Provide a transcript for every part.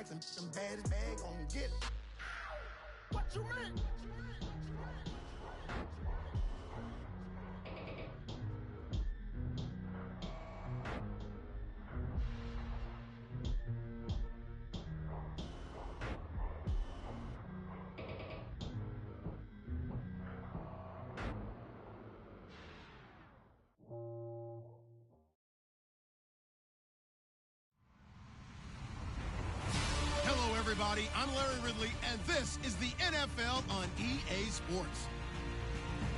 racks and them baddest bag gon' get it. What you mean? Hello, everybody. I'm Larry Ridley, and this is the NFL on EA Sports.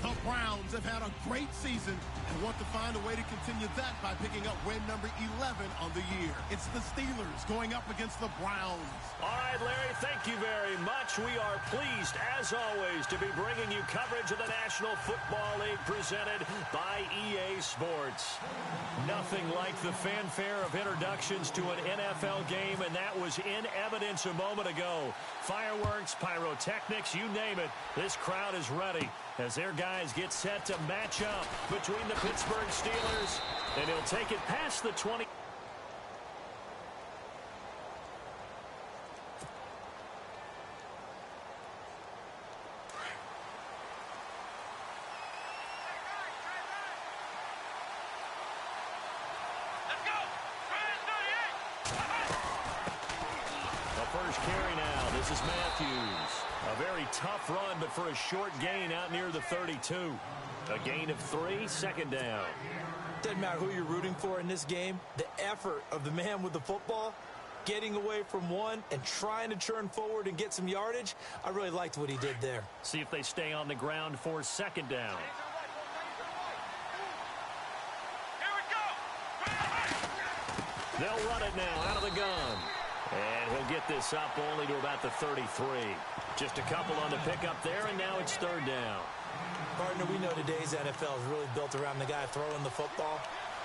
The Browns have had a great season and want to find a way to continue that by picking up win number 11 on the year. It's the Steelers going up against the Browns. All right, Larry, thank you very much. We are pleased, as always, to be bringing you coverage of the National Football League presented by EA Sports. Nothing like the fanfare of introductions to an NFL game, and that was in evidence a moment ago. Fireworks, pyrotechnics, you name it, this crowd is ready as their guys get set to match up between the Pittsburgh Steelers, and he'll take it past the 20. First carry now. This is Matthews. A very tough run, but for a short gain out near the 32. A gain of 3, second down. Doesn't matter who you're rooting for in this game. The effort of the man with the football, getting away from one and trying to churn forward and get some yardage, I really liked what he did there. See if they stay on the ground for second down. They'll run it now out of the gun. And he'll get this up only to about the 33. Just a couple on the pickup there, and now it's third down. Partner, we know today's NFL is really built around the guy throwing the football.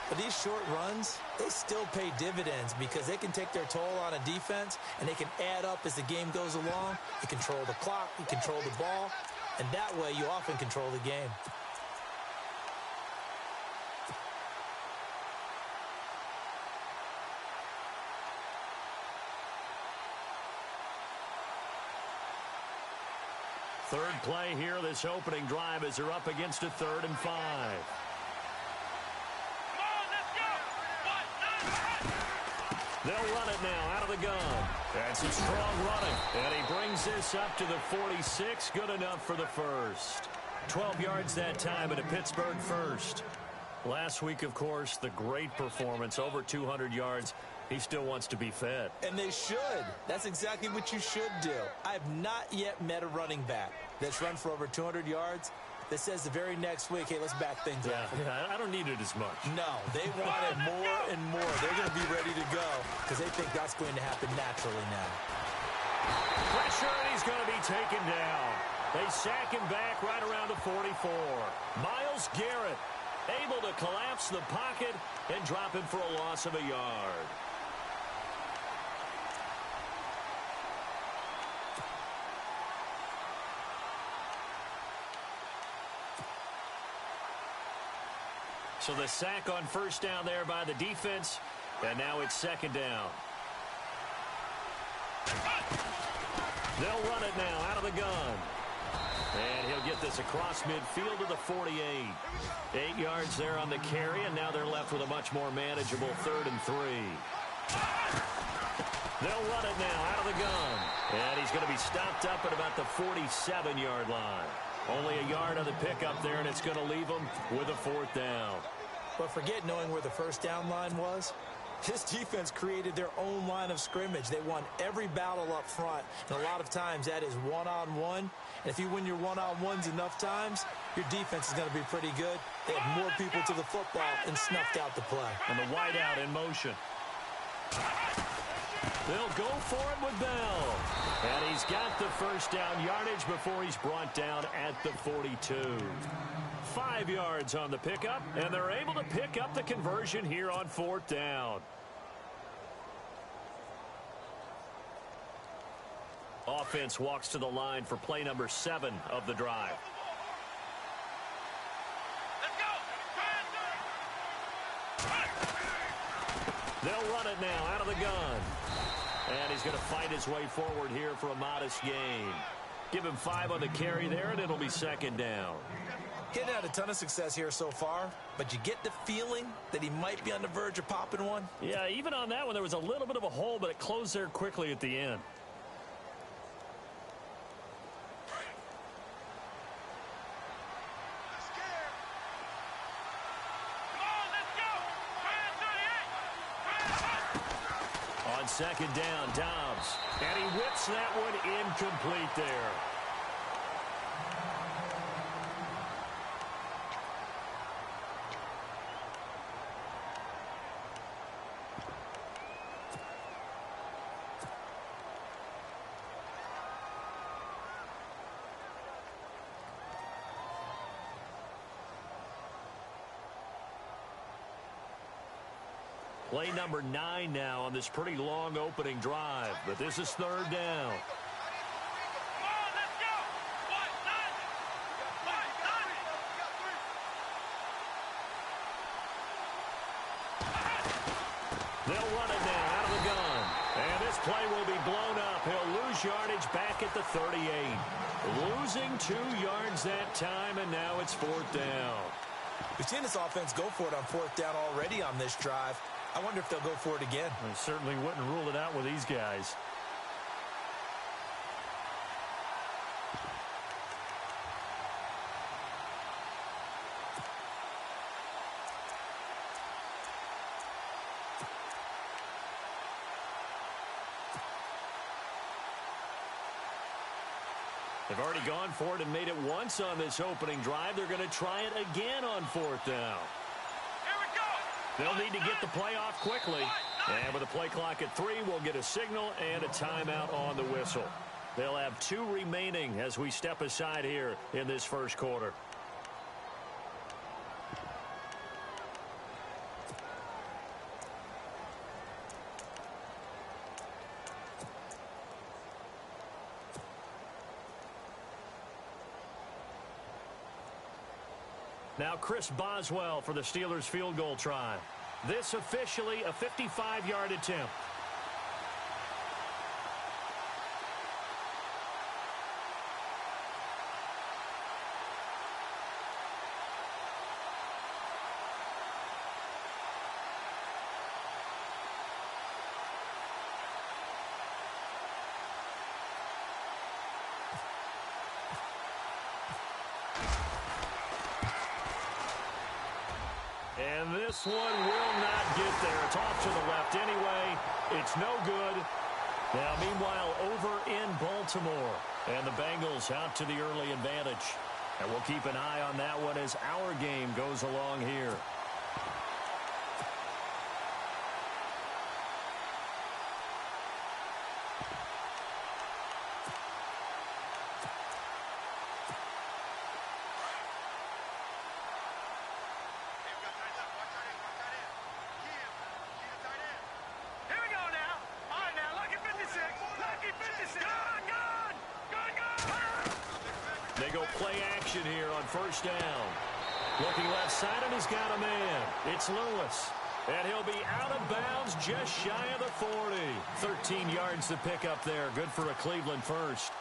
But these short runs, they still pay dividends because they can take their toll on a defense, and they can add up as the game goes along. You control the clock, you control the ball, and that way you often control the game. Third play here, this opening drive, as they're up against a 3rd and 5. Come on, let's go! They'll run it now out of the gun. And some strong running. And he brings this up to the 46. Good enough for the first. 12 yards that time, and a Pittsburgh first. Last week, of course, the great performance, over 200 yards. He still wants to be fed. And they should. That's exactly what you should do. I have not yet met a running back that's run for over 200 yards that says the very next week, hey, let's back things up. Yeah, I don't need it as much. No, they want it more and more. They're going to be ready to go because they think that's going to happen naturally now. Pressure, and he's going to be taken down. They sack him back right around the 44. Myles Garrett able to collapse the pocket and drop him for a loss of a yard. So the sack on first down there by the defense, and now it's second down. They'll run it now out of the gun. And he'll get this across midfield to the 48. 8 yards there on the carry, and now they're left with a much more manageable 3rd and 3. They'll run it now out of the gun. And he's going to be stopped up at about the 47-yard line. Only a yard on the pickup there, and it's going to leave them with a 4th down. But forget knowing where the first down line was. This defense created their own line of scrimmage. They won every battle up front, and a lot of times that is one-on-one. And if you win your one-on-ones enough times, your defense is going to be pretty good. They had more people to the football and snuffed out the play. And the wideout in motion. They'll go for it with Bell. And he's got the first down yardage before he's brought down at the 42. 5 yards on the pickup, and they're able to pick up the conversion here on 4th down. Offense walks to the line for play number 7 of the drive. They'll run it now out of the gun. And he's going to fight his way forward here for a modest gain. Give him 5 on the carry there, and it'll be second down. Getting had a ton of success here so far, but you get the feeling that he might be on the verge of popping one. Yeah, even on that one, there was a little bit of a hole, but it closed there quickly at the end. On second down, Dobbs. And he whips that one incomplete there. Play number 9 now on this pretty long opening drive, but this is third down. They'll run it now out of the gun. And this play will be blown up. He'll lose yardage back at the 38. Losing 2 yards that time, and now it's fourth down. We've seen this offense go for it on fourth down already on this drive. I wonder if they'll go for it again. I certainly wouldn't rule it out with these guys. They've already gone for it and made it once on this opening drive. They're going to try it again on fourth down. They'll need to get the play off quickly. And with a play clock at 3, we'll get a signal and a timeout on the whistle. They'll have 2 remaining as we step aside here in this first quarter. Now Chris Boswell for the Steelers field goal try. This officially a 55-yard attempt. And this one will not get there. It's off to the left anyway. It's no good. Now, meanwhile, over in Baltimore. And the Bengals out to the early advantage. And we'll keep an eye on that one as our game goes along here. They go play action here on first down. Looking left side, and he's got a man. It's Lewis. And he'll be out of bounds just shy of the 40. 13 yards to pick up there. Good for a Cleveland first.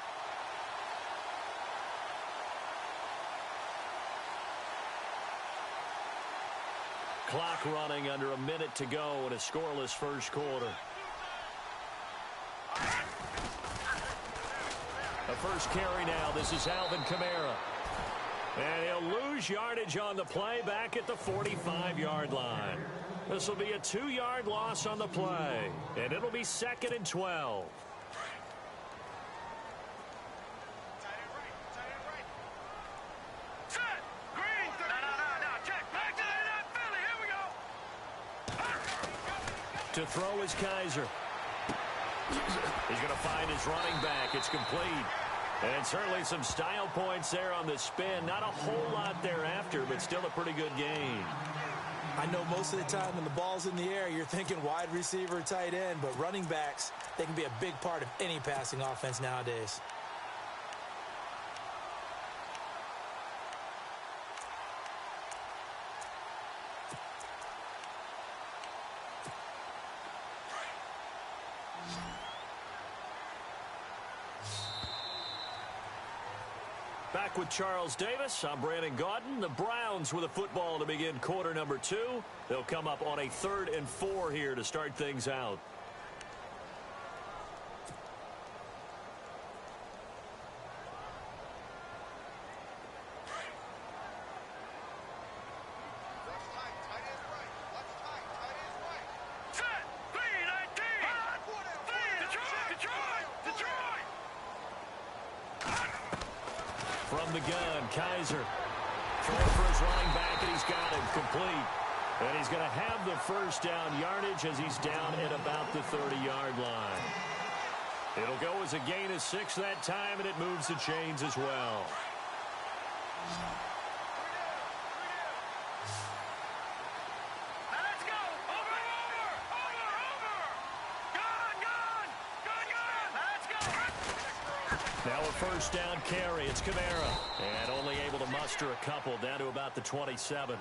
Clock running under a minute to go in a scoreless first quarter. The first carry now. This is Alvin Kamara. And he'll lose yardage on the play back at the 45-yard line. This will be a 2-yard loss on the play. And it'll be 2nd and 12. To throw is Kaiser. He's going to find his running back. It's complete. And certainly some style points there on the spin. Not a whole lot thereafter, but still a pretty good gain. I know most of the time when the ball's in the air, you're thinking wide receiver, tight end, but running backs, they can be a big part of any passing offense nowadays. Back with Charles Davis. I'm Brandon Gaudin. The Browns with a football to begin quarter number 2. They'll come up on a 3rd and 4 here to start things out. From the gun, Kaiser throwing for his running back, and he's got it complete. And he's going to have the first down yardage as he's down at about the 30-yard line. It'll go as a gain of 6 that time, and it moves the chains as well. Now a first down carry. It's Kamara. And only able to muster a couple down to about the 27.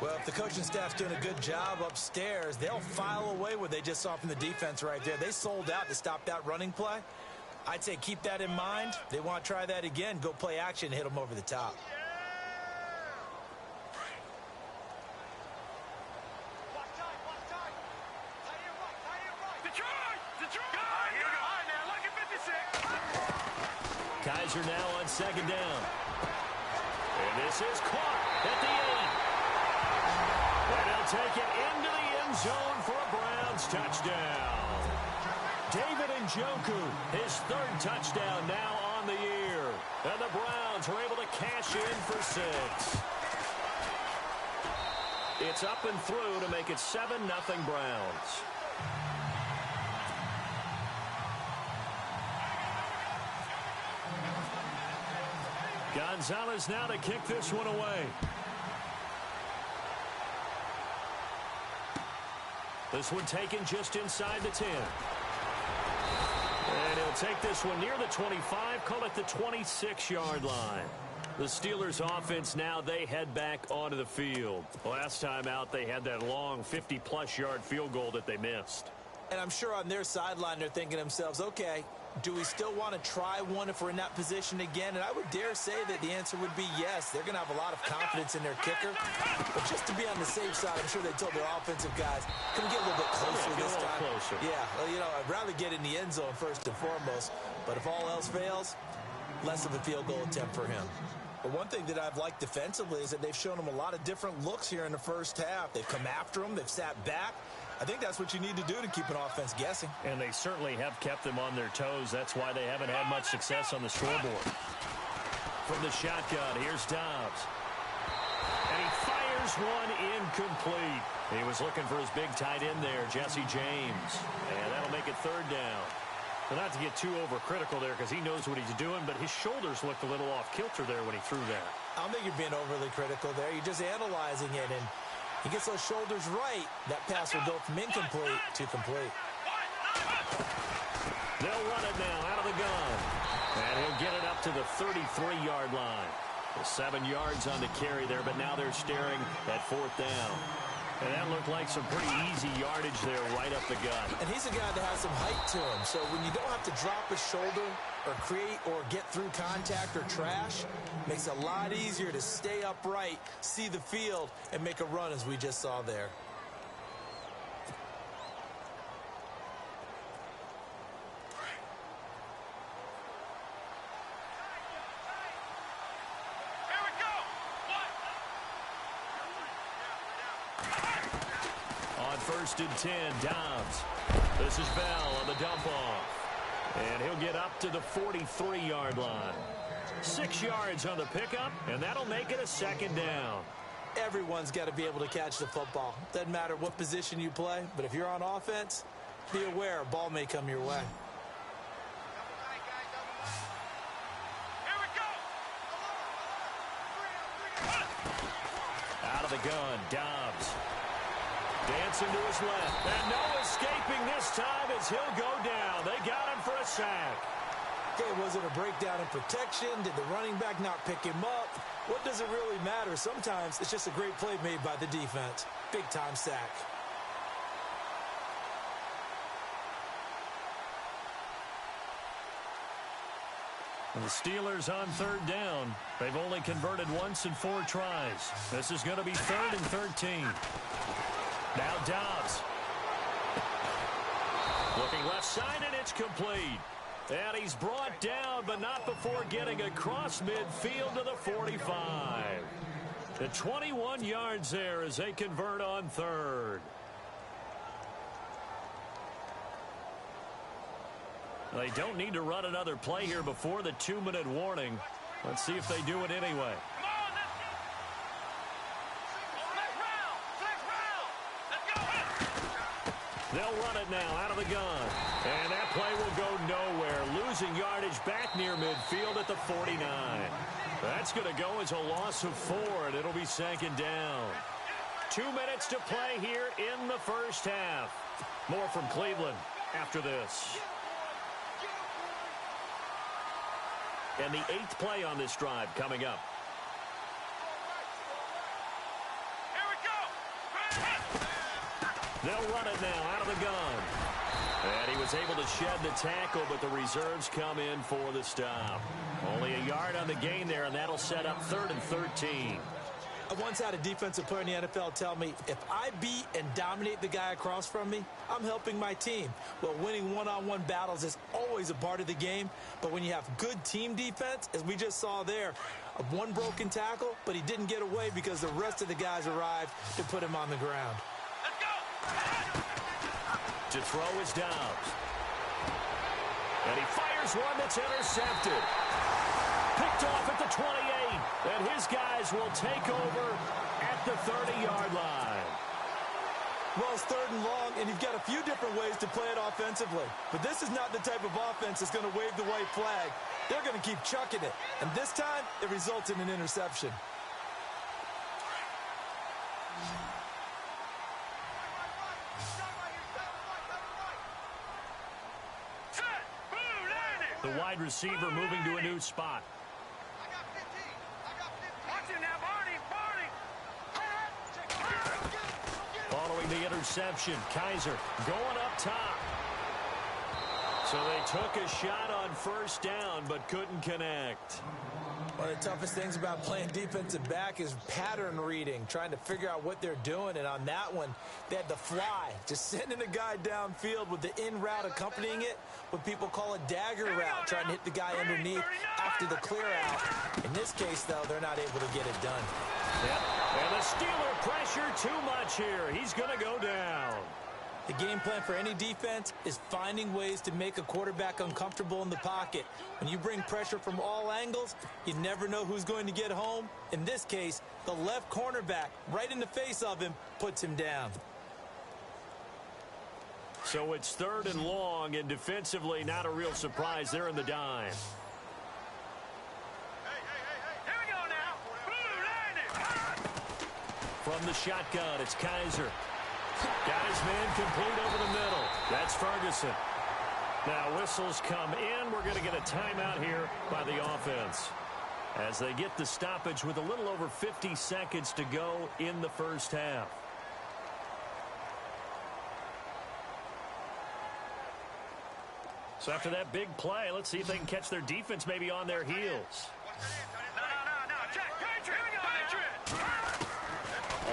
Well, if the coaching staff's doing a good job upstairs, they'll file away what they just saw from the defense right there. They sold out to stop that running play. I'd say keep that in mind. They want to try that again. Go play action, hit them over the top. Kaiser now on 2nd down. And this is caught at the 8. And he'll take it into the end zone for a Browns touchdown. David Njoku, his 3rd touchdown now on the year. And the Browns are able to cash in for 6. It's up and through to make it 7-0 Browns. Gonzalez now to kick this one away. This one taken just inside the 10. And he'll take this one near the 25, call it the 26-yard line. The Steelers offense now, they head back onto the field. Last time out, they had that long 50-plus yard field goal that they missed. And I'm sure on their sideline they're thinking to themselves, okay, do we still want to try one if we're in that position again? And I would dare say that the answer would be yes. They're going to have a lot of confidence in their kicker. But just to be on the safe side, I'm sure they told their offensive guys, can we get a little bit closer this time? Closer. Yeah, well, you know, I'd rather get in the end zone first and foremost. But if all else fails, less of a field goal attempt for him. But one thing that I've liked defensively is that they've shown him a lot of different looks here in the first half. They've come after him. They've sat back. I think that's what you need to do to keep an offense guessing. And they certainly have kept them on their toes. That's why they haven't had much success on the scoreboard. From the shotgun, here's Dobbs. And he fires one incomplete. He was looking for his big tight end there, Jesse James. And that'll make it 3rd down. Well, not to get too overcritical there because he knows what he's doing, but his shoulders looked a little off kilter there when he threw that. I don't think you're being overly critical there. You're just analyzing it, and he gets those shoulders right. That pass will go from incomplete to complete. They'll run it now out of the gun. And he'll get it up to the 33-yard line. 7 yards on the carry there, but now they're staring at 4th down. And that looked like some pretty easy yardage there right up the gut. And he's a guy that has some height to him. So when you don't have to drop a shoulder or create or get through contact or trash, makes it a lot easier to stay upright, see the field, and make a run as we just saw there. On 1st and 10, Dobbs. This is Bell on the dump off. And he'll get up to the 43-yard line. 6 yards on the pickup, and that'll make it a 2nd down. Everyone's got to be able to catch the football. Doesn't matter what position you play, but if you're on offense, be aware a ball may come your way. Out of the gun, Dobbs. Dancing to his left. And no escaping this time as he'll go down. They got him for a sack. Okay, was it a breakdown in protection? Did the running back not pick him up? What does it really matter? Sometimes it's just a great play made by the defense. Big-time sack. And the Steelers on third down. They've only converted once in 4 tries. This is going to be 3rd and 13. Now Dobbs. Looking left side, and it's complete. And he's brought down, but not before getting across midfield to the 45. The 21 yards there as they convert on 3rd. They don't need to run another play here before the 2-minute warning. Let's see if they do it anyway. They'll run it now out of the gun. And that play will go nowhere. Losing yardage back near midfield at the 49. That's going to go as a loss of 4, and it'll be 2nd down. 2 minutes to play here in the first half. More from Cleveland after this. And the 8th play on this drive coming up. They'll run it now out of the gun. And he was able to shed the tackle, but the reserves come in for the stop. Only a yard on the gain there, and that'll set up 3rd and 13. I once had a defensive player in the NFL tell me, if I beat and dominate the guy across from me, I'm helping my team. Well, winning one-on-one battles is always a part of the game, but when you have good team defense, as we just saw there, one broken tackle, but he didn't get away because the rest of the guys arrived to put him on the ground. To throw is Dobbs. And he fires one that's intercepted. Picked off at the 28. And his guys will take over at the 30-yard line. Well, it's 3rd and long, and you've got a few different ways to play it offensively. But this is not the type of offense that's going to wave the white flag. They're going to keep chucking it. And this time, it results in an interception. The wide receiver moving to a new spot. Following the interception, Kaiser going up top. So they took a shot on 1st down, but couldn't connect. One of the toughest things about playing defensive back is pattern reading, trying to figure out what they're doing. And on that one, they had the fly, just sending a guy downfield with the in route accompanying it, what people call a dagger route, trying to hit the guy underneath after the clear out. In this case, though, they're not able to get it done. Yep. And the Steeler pressure too much here. He's going to go down. The game plan for any defense is finding ways to make a quarterback uncomfortable in the pocket. When you bring pressure from all angles, you never know who's going to get home. In this case, the left cornerback, right in the face of him, puts him down. So it's 3rd and long, and defensively, not a real surprise. They're in the dime. Here we go now. From the shotgun, it's Kaiser. Guys, man, complete over the middle. That's Ferguson. Now whistles come in. We're going to get a timeout here by the offense as they get the stoppage with a little over 50 seconds to go in the first half. So after that big play, let's see if they can catch their defense maybe on their heels. No. Check. Patriot.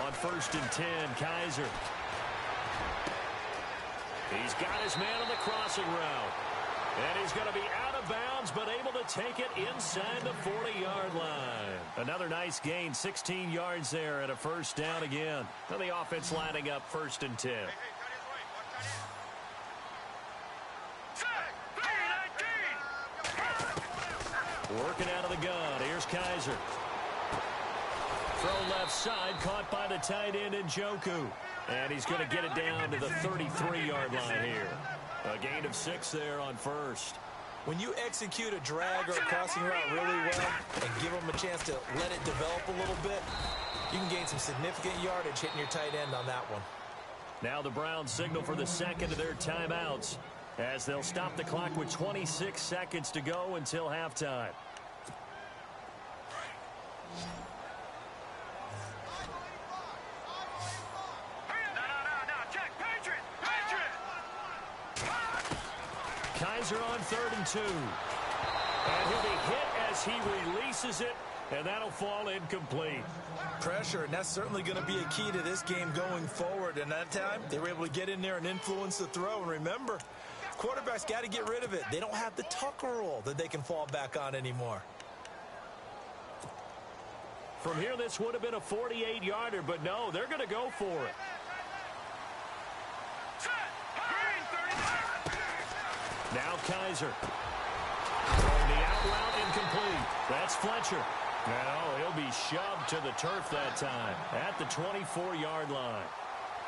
On 1st and 10, Kaiser. He's got his man on the crossing route. And he's going to be out of bounds, but able to take it inside the 40-yard line. Another nice gain, 16 yards there, and a 1st down again. And the offense lining up 1st and 10. Working out of the gun. Here's Kaiser. Throw left side, caught by the tight end Njoku. And he's going to get it down to the 33-yard line here. A gain of 6 there on 1st. When you execute a drag or a crossing route really well and give them a chance to let it develop a little bit, you can gain some significant yardage hitting your tight end on that one. Now the Browns signal for the 2nd of their timeouts as they'll stop the clock with 26 seconds to go until halftime. Kaiser on 3rd and 2. And he'll be hit as he releases it, and that'll fall incomplete. Pressure, and that's certainly going to be a key to this game going forward. And that time, they were able to get in there and influence the throw. And remember, quarterbacks got to get rid of it. They don't have the Tucker rule that they can fall back on anymore. From here, this would have been a 48-yarder, but no, they're going to go for it. Now Kaiser. Throwing the out route incomplete. That's Fletcher. Now he'll be shoved to the turf that time at the 24-yard line.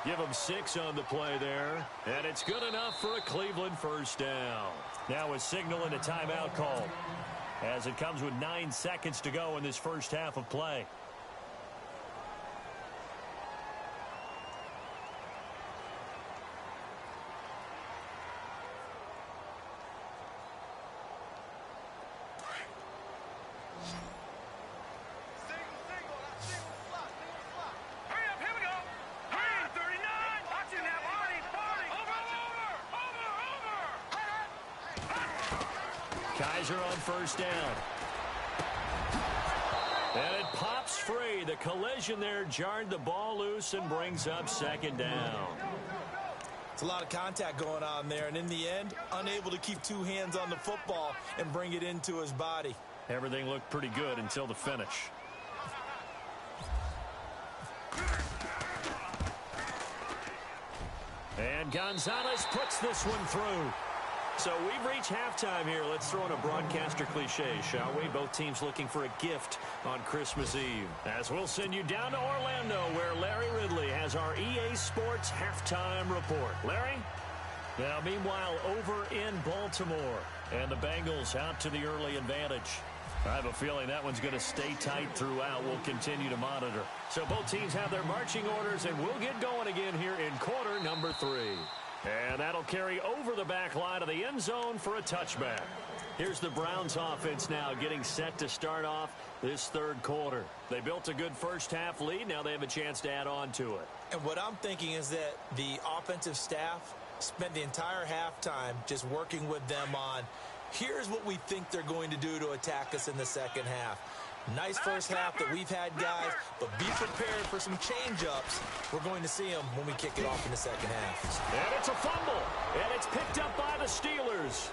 Give him 6 on the play there, and it's good enough for a Cleveland first down. Now a signal and a timeout call as it comes with 9 seconds to go in this first half of play. Kaiser on first down. And it pops free. The collision there jarred the ball loose and brings up second down. It's a lot of contact going on there, and in the end, unable to keep 2 hands on the football and bring it into his body. Everything looked pretty good until the finish. And Gonzalez puts this one through. So we've reached halftime here. Let's throw in a broadcaster cliche, shall we? Both teams looking for a gift on Christmas Eve. As we'll send you down to Orlando, where Larry Ridley has our EA Sports halftime report. Larry? Now, meanwhile, over in Baltimore, and the Bengals out to the early advantage. I have a feeling that one's going to stay tight throughout. We'll continue to monitor. So both teams have their marching orders, and we'll get going again here in quarter number 3. And that'll carry over the back line of the end zone for a touchback. Here's the Browns offense now getting set to start off this third quarter. They built a good first half lead. Now they have a chance to add on to it. And what I'm thinking is that the offensive staff spent the entire halftime just working with them on, here's what we think they're going to do to attack us in the second half. Nice first half that we've had, guys, but be prepared for some change-ups. We're going to see them when we kick it off in the second half. And it's a fumble, and it's picked up by the Steelers.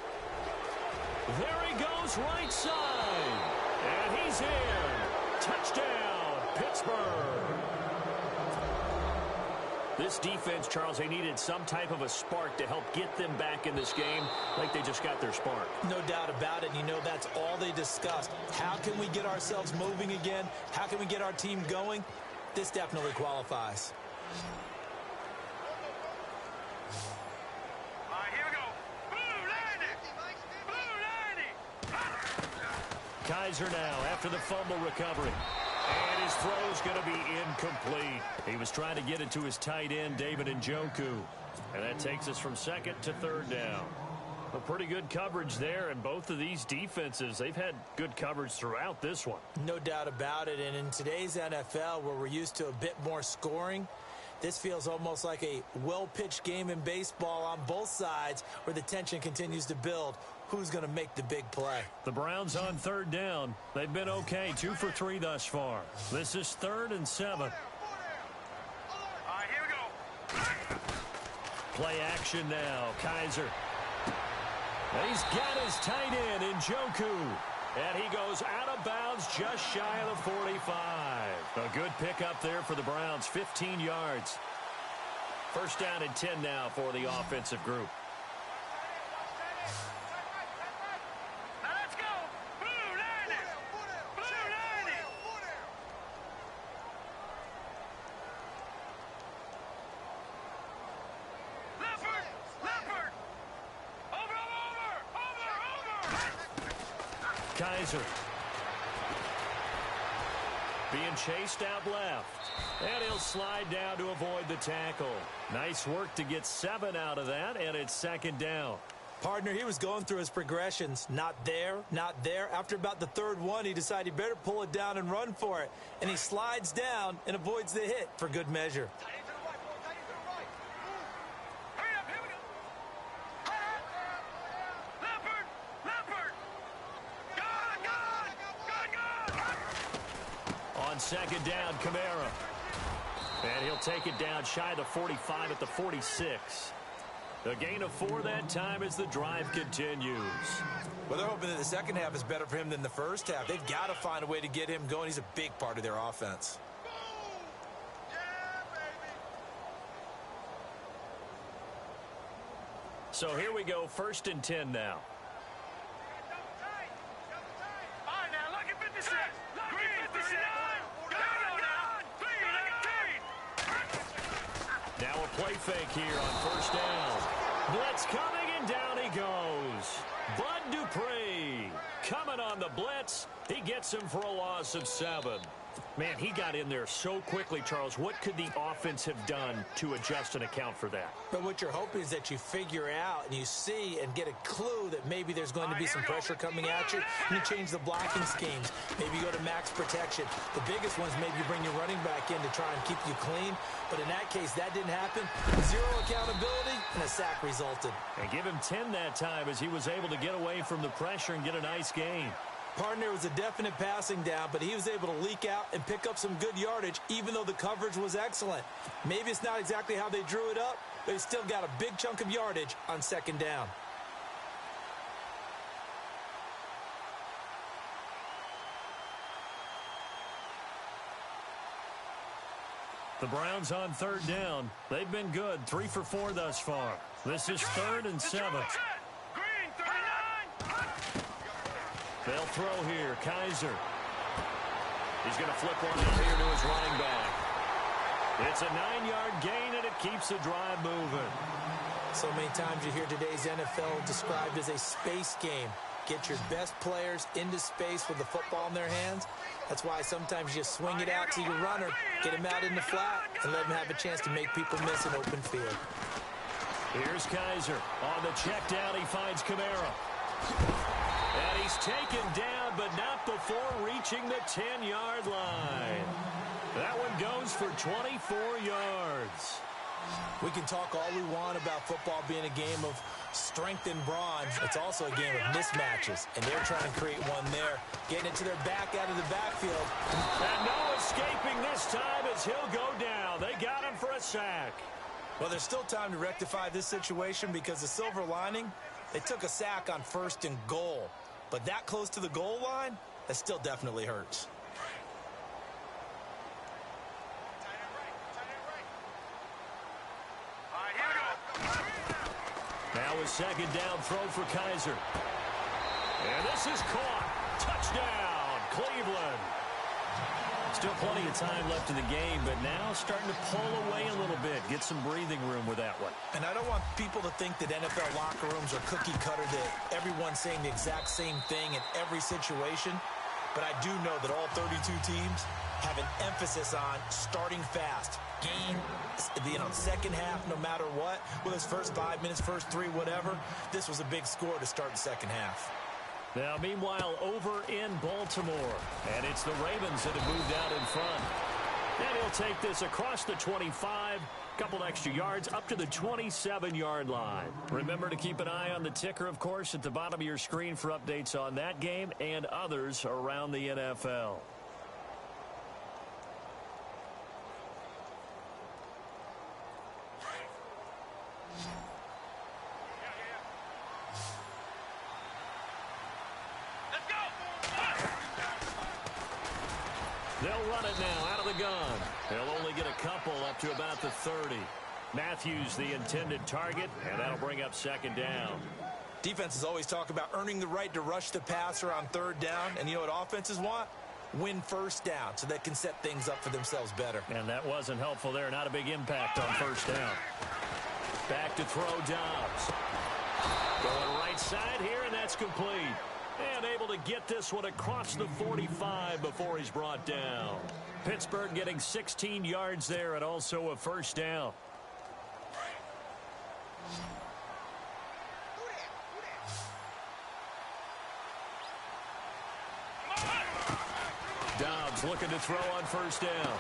There he goes right side, and he's in. Touchdown, Pittsburgh. This defense, Charles, they needed some type of a spark to help get them back in this game like they just got their spark. No doubt about it. You know, that's all they discussed. How can we get ourselves moving again? How can we get our team going? This definitely qualifies. All right, here we go. Blue 90. Kaiser now after the fumble recovery. And his throw's going to be incomplete. He was trying to get it to his tight end, David Njoku. And that takes us from second to third down. A pretty good coverage there, and both of these defenses, they've had good coverage throughout this one. No doubt about it. And in today's NFL, where we're used to a bit more scoring, this feels almost like a well-pitched game in baseball on both sides where the tension continues to build. Who's going to make the big play? The Browns on third down. They've been okay, 2 for 3 thus far. This is 3rd and 7. All right, here we go. Play action now. Kaiser. And he's got his tight end, Njoku. And he goes out of bounds just shy of the 45. A good pickup there for the Browns, 15 yards. First down and 10 now for the offensive group. Now let's go. Blue 90. Blue 90. Leopard. Leopard. Over. Kaiser. Being chased out left. And he'll slide down to avoid the tackle. Nice work to get 7 out of that, and it's second down. Partner, he was going through his progressions. Not there, not there. After about the third one, he decided he better pull it down and run for it. And he slides down and avoids the hit for good measure. Hurry up, here we go. Leopard. Leopard. Go. second down, Kamara. And he'll take it down shy of the 45 at the 46. A gain of 4 that time as the drive continues. Well, they're hoping that the second half is better for him than the first half. They've got to find a way to get him going. He's a big part of their offense. So here we go, 1st and 10 now. All right, now, look at 56. Green, 56. Now a play fake here on 1st down. Blitz coming, and down he goes. Bud Dupree coming on the blitz. He gets him for a loss of 7. Man, he got in there so quickly, Charles. What could the offense have done to adjust and account for that? But what you're hoping is that you figure out and you see and get a clue that maybe there's going to be some pressure coming at you, and you change the blocking schemes. Maybe you go to max protection. The biggest ones, maybe you bring your running back in to try and keep you clean. But in that case, that didn't happen. 0 accountability, and a sack resulted. And give him 10 that time as he was able to get away from the pressure and get a nice gain. Partner was a definite passing down, but he was able to leak out and pick up some good yardage, even though the coverage was excellent. Maybe it's not exactly how they drew it up, but he still got a big chunk of yardage on 2nd down. The Browns on 3rd down. They've been good, 3 for 4 thus far. This is 3rd and 7. Green, 39. They'll throw here. Kaiser. He's going to flip one out here to his running back. It's a 9-yard gain, and it keeps the drive moving. So many times you hear today's NFL described as a space game. Get your best players into space with the football in their hands. That's why sometimes you swing it out to your runner, get him out in the flat, and let him have a chance to make people miss an open field. Here's Kaiser. On the check down, he finds Kamara. And he's taken down, but not before reaching the 10-yard line. That one goes for 24 yards. We can talk all we want about football being a game of strength and brawn. It's also a game of mismatches, and they're trying to create one there, getting it to their back out of the backfield. And no escaping this time as he'll go down. They got him for a sack. Well, there's still time to rectify this situation because the silver lining, they took a sack on 1st and goal. But that close to the goal line, that still definitely hurts. Now a 2nd down throw for Kaiser. And this is caught. Touchdown, Cleveland. Still plenty of time left in the game, but now starting to pull away a little bit. Get some breathing room with that one. And I don't want people to think that NFL locker rooms are cookie cutter, that everyone's saying the exact same thing in every situation. But I do know that all 32 teams have an emphasis on starting fast. Game, second half, no matter what. Whether it's first 5 minutes, first 3, whatever. This was a big score to start the second half. Now, meanwhile, over in Baltimore. And it's the Ravens that have moved out in front. And he'll take this across the 25. Couple extra yards up to the 27-yard line. Remember to keep an eye on the ticker, of course, at the bottom of your screen for updates on that game and others around the NFL. They'll run it now out of the gun. They'll only get a couple up to about the 30. Matthews the intended target, and that'll bring up 2nd down. Defenses always talk about earning the right to rush the passer on 3rd down. And you know what offenses want? Win 1st down so they can set things up for themselves better. And that wasn't helpful there. Not a big impact on 1st down. Back to throw Dobbs. Going right side here, and that's complete. And able to get this one across the 45 before he's brought down. Pittsburgh getting 16 yards there and also a 1st down. Dobbs looking to throw on 1st down.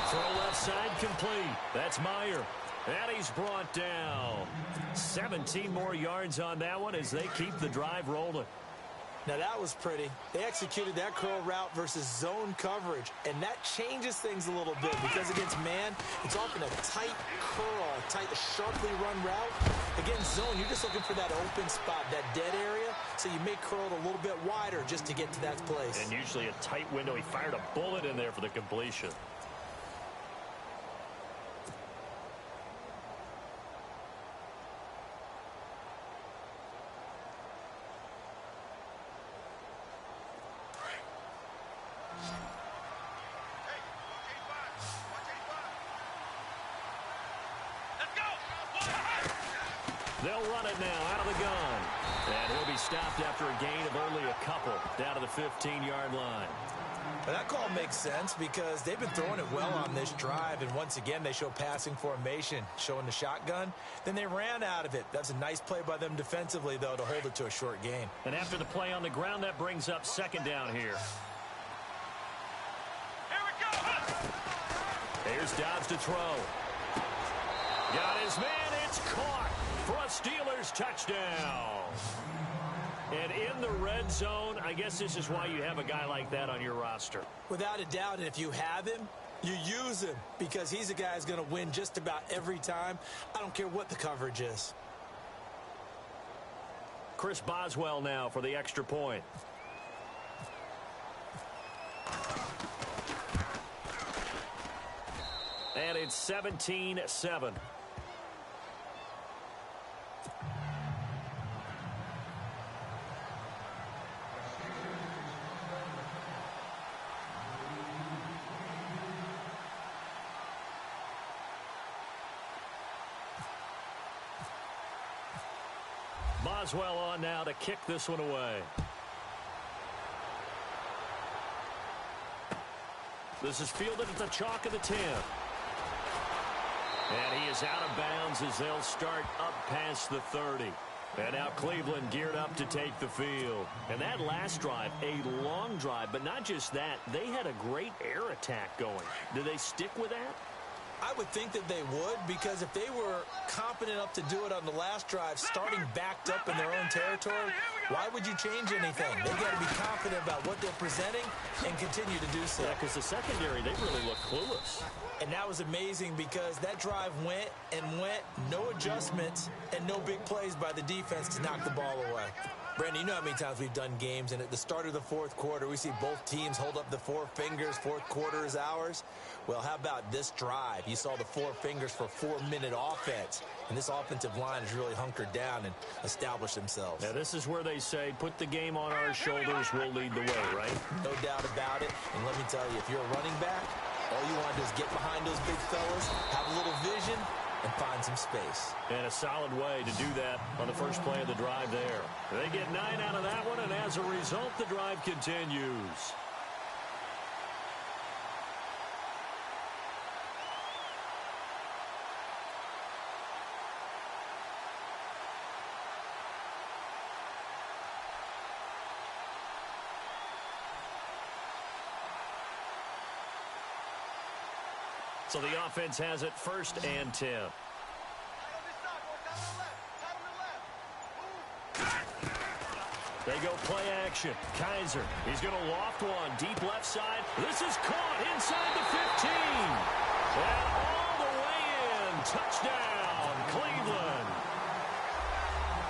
Throw left side complete. That's Meyer. And he's brought down. 17 more yards on that one as they keep the drive rolling. Now that was pretty. They executed that curl route versus zone coverage, and that changes things a little bit because against man, it's often a tight curl, a sharply run route. Against zone, you're just looking for that open spot, that dead area, so you may curl it a little bit wider just to get to that place. And usually a tight window. He fired a bullet in there for the completion. They'll run it now out of the gun. And he'll be stopped after a gain of only a couple down to the 15-yard line. Well, that call makes sense because they've been throwing it well on this drive, and once again they show passing formation, showing the shotgun. Then they ran out of it. That's a nice play by them defensively, though, to hold it to a short gain. And after the play on the ground, that brings up second down here. Here we go. Here's Dobbs to throw. Got his man. It's caught for a Steelers touchdown. And in the red zone, I guess this is why you have a guy like that on your roster. Without a doubt, and if you have him, you use him because he's a guy who's going to win just about every time. I don't care what the coverage is. Chris Boswell now for the extra point. And it's 17-7. Boswell on now to kick this one away. This is fielded at the chalk of the 10. And he is out of bounds as they'll start up past the 30. And now Cleveland geared up to take the field. And that last drive, a long drive, but not just that. They had a great air attack going. Do they stick with that? I would think that they would, because if they were competent enough to do it on the last drive, starting backed up in their own territory, why would you change anything? They've got to be confident about what they're presenting and continue to do so. Yeah, because the secondary, they really look clueless. And that was amazing because that drive went and went, no adjustments, and no big plays by the defense to knock the ball away. Brandon, you know how many times we've done games, and at the start of the fourth quarter, we see both teams hold up the four fingers, fourth quarter is ours. Well, how about this drive? You saw the four fingers for 4-minute offense, and this offensive line has really hunkered down and established themselves. Now, this is where they say, put the game on our shoulders, we'll lead the way, right? No doubt about it, and let me tell you, if you're a running back, all you want to do is get behind those big fellas, have a little vision, and find some space. And a solid way to do that on the first play of the drive there. They get 9 out of that one, and as a result, the drive continues. So the offense has it 1st and 10. They go play action. Kaiser, he's going to loft one. Deep left side. This is caught inside the 15. And all the way in. Touchdown, Cleveland.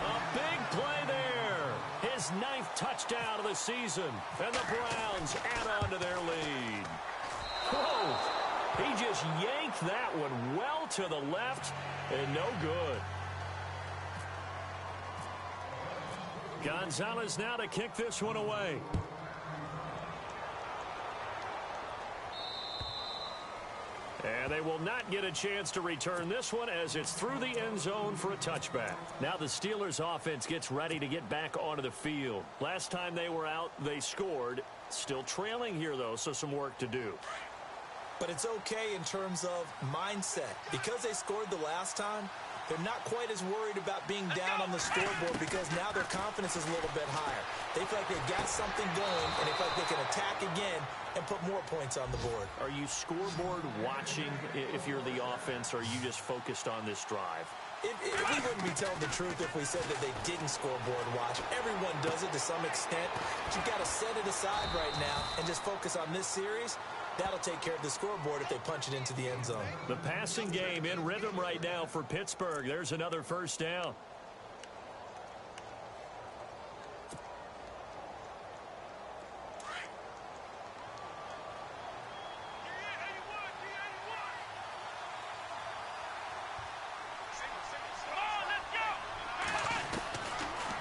A big play there. His 9th touchdown of the season. And the Browns add on to their lead. Whoa. He just yanked that one well to the left and no good. Gonzalez now to kick this one away. And they will not get a chance to return this one as it's through the end zone for a touchback. Now the Steelers offense gets ready to get back onto the field. Last time they were out, they scored. Still trailing here, though, so some work to do. But it's okay in terms of mindset. Because they scored the last time, they're not quite as worried about being down on the scoreboard because now their confidence is a little bit higher. They feel like they've got something going, and they feel like they can attack again and put more points on the board. Are you scoreboard watching if you're the offense, or are you just focused on this drive? We wouldn't be telling the truth if we said that they didn't scoreboard watch. Everyone does it to some extent. But you've got to set it aside right now and just focus on this series. That'll take care of the scoreboard if they punch it into the end zone. The passing game in rhythm right now for Pittsburgh. There's another first down.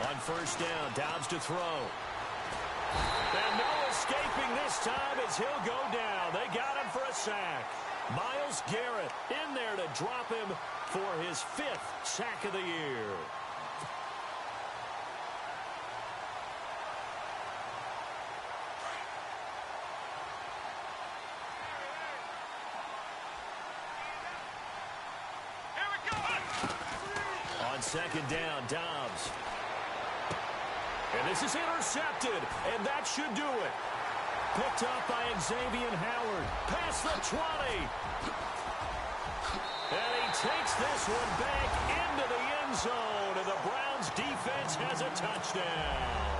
On first down, Dobbs to throw. And no escaping this time as he'll go down. They got him for a sack. Myles Garrett in there to drop him for his 5th sack of the year. On second down, Dobbs. And this is intercepted, and that should do it. Picked up by Xavier Howard. Past the 20. And he takes this one back into the end zone, and the Browns defense has a touchdown.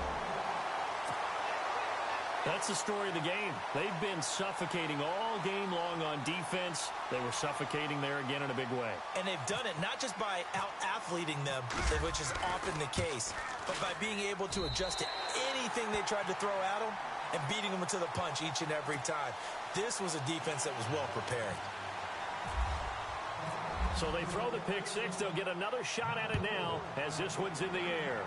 That's the story of the game. They've been suffocating all game long on defense. They were suffocating there again in a big way. And they've done it not just by out-athleting them, which is often the case, but by being able to adjust to anything they tried to throw at them and beating them to the punch each and every time. This was a defense that was well prepared. So they throw the pick six. They'll get another shot at it now as this one's in the air.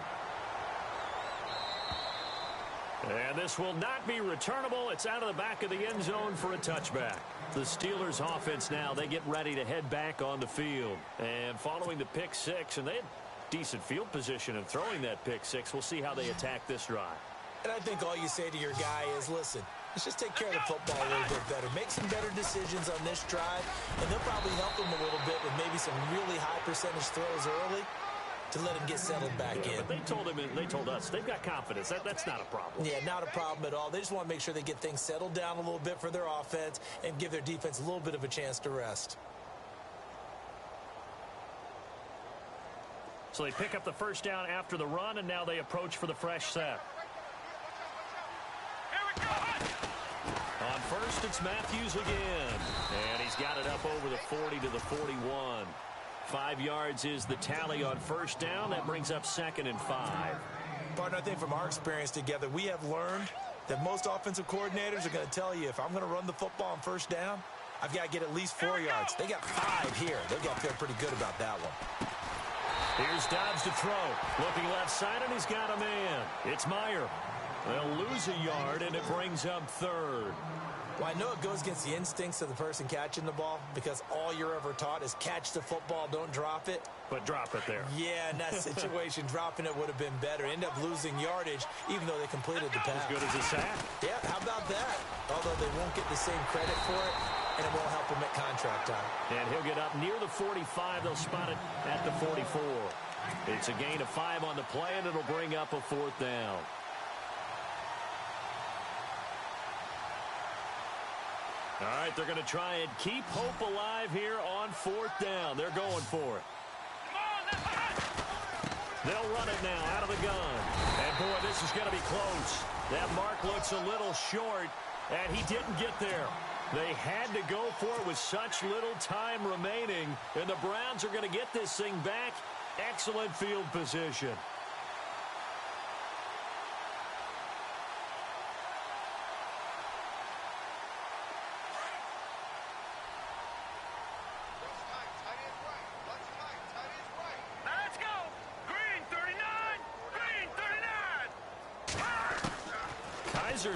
And this will not be returnable. It's out of the back of the end zone for a touchback. The Steelers offense now, they get ready to head back on the field. And following the pick six, and they had decent field position in throwing that pick six. We'll see how they attack this drive. And I think all you say to your guy is, listen, let's just take care of the football a little bit better. Make some better decisions on this drive, and they'll probably help him a little bit with maybe some really high percentage throws early to let him get settled back in. But they told us they've got confidence. That's not a problem. Yeah, not a problem at all. They just want to make sure they get things settled down a little bit for their offense and give their defense a little bit of a chance to rest. So they pick up the first down after the run, and now they approach for the fresh set. On first, it's Matthews again. And he's got it up over the 40 to the 41. 5 yards is the tally on first down. That brings up 2nd and 5. Partner, I think from our experience together, we have learned that most offensive coordinators are going to tell you, if I'm going to run the football on first down, I've got to get at least 4 yards. They got 5 here. They've got to feel pretty good about that one. Here's Dobbs to throw. Looking left side, and he's got a man. It's Meyer. They'll lose a yard, and it brings up 3rd. Well, I know it goes against the instincts of the person catching the ball because all you're ever taught is catch the football, don't drop it. But drop it there. Yeah, in that situation, dropping it would have been better. End up losing yardage, even though they completed the pass. As good as a sack. Yeah, how about that? Although they won't get the same credit for it, and it won't help them at contract time. And he'll get up near the 45. They'll spot it at the 44. It's a gain of 5 on the play, and it'll bring up a 4th down. All right, they're going to try and keep hope alive here on 4th down. They're going for it. They'll run it now out of the gun. And, boy, this is going to be close. That mark looks a little short, and he didn't get there. They had to go for it with such little time remaining, and the Browns are going to get this thing back. Excellent field position.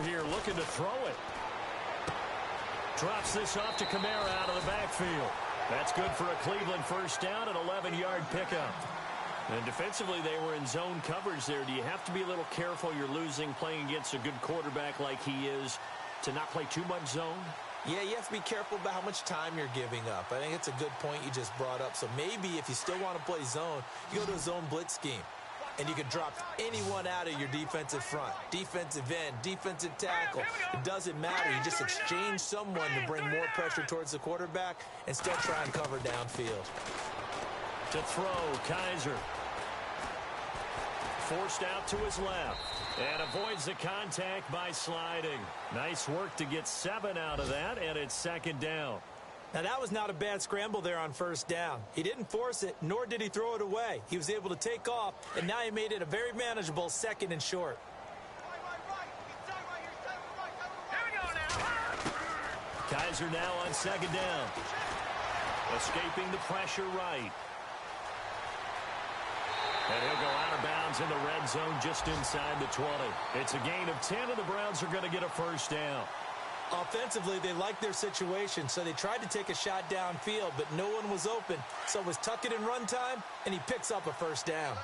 Here looking to throw it. Drops this off to Kamara out of the backfield. That's good for a Cleveland first down, an 11-yard pickup. And defensively, they were in zone coverage there. Do you have to be a little careful? You're losing, playing against a good quarterback like he is, to not play too much zone? Yeah, you have to be careful about how much time you're giving up. I think it's a good point you just brought up. So maybe if you still want to play zone, you go to a zone blitz scheme. And you can drop anyone out of your defensive front. Defensive end, defensive tackle. It doesn't matter. You just exchange someone to bring more pressure towards the quarterback and still try and cover downfield. To throw, Kaiser. Forced out to his left. And avoids the contact by sliding. Nice work to get 7 out of that, and it's second down. Now, that was not a bad scramble there on first down. He didn't force it, nor did he throw it away. He was able to take off, and now he made it a very manageable 2nd and short. Here we go now. Kaiser now on 2nd down. Escaping the pressure right. And he'll go out of bounds in the red zone just inside the 20. It's a gain of 10, and the Browns are going to get a first down. Offensively, they liked their situation, so they tried to take a shot downfield, but no one was open. So it was tuck it in run time, and he picks up a first down.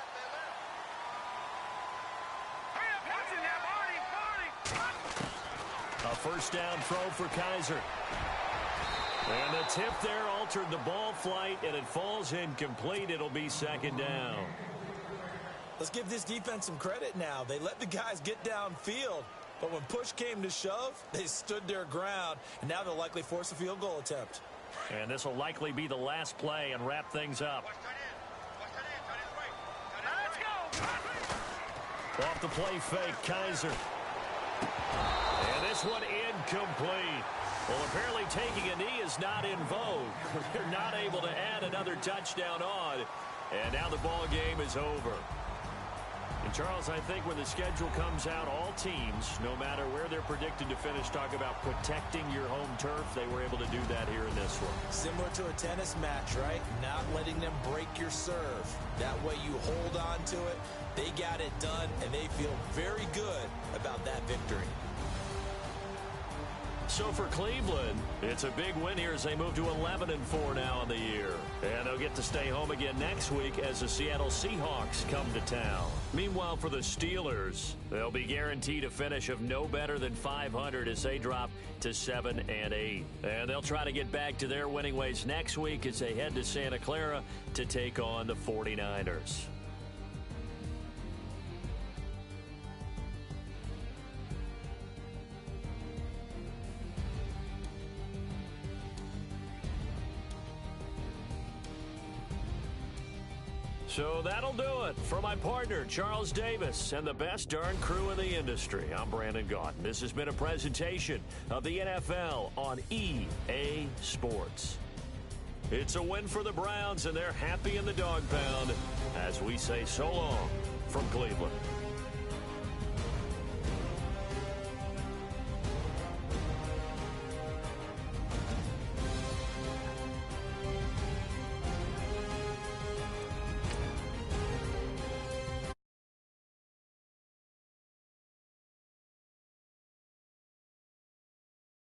A first down throw for Kaiser. And the tip there altered the ball flight, and it falls incomplete. It'll be second down. Let's give this defense some credit now. They let the guys get downfield, but when push came to shove, they stood their ground, and now they'll likely force a field goal attempt. And this will likely be the last play and wrap things up. Off the play fake, Kaiser. And this one incomplete. Well, apparently taking a knee is not in vogue. They're not able to add another touchdown on. And now the ball game is over. And, Charles, I think when the schedule comes out, all teams, no matter where they're predicted to finish, talk about protecting your home turf. They were able to do that here in this one. Similar to a tennis match, right? Not letting them break your serve. That way you hold on to it. They got it done, and they feel very good about that victory. So for Cleveland, it's a big win here as they move to 11-4 now in the year. And they'll get to stay home again next week as the Seattle Seahawks come to town. Meanwhile, for the Steelers, they'll be guaranteed a finish of no better than 500 as they drop to 7-8. And they'll try to get back to their winning ways next week as they head to Santa Clara to take on the 49ers. So that'll do it. For my partner, Charles Davis, and the best darn crew in the industry, I'm Brandon Gaudin. This has been a presentation of the NFL on EA Sports. It's a win for the Browns, and they're happy in the dog pound as we say so long from Cleveland.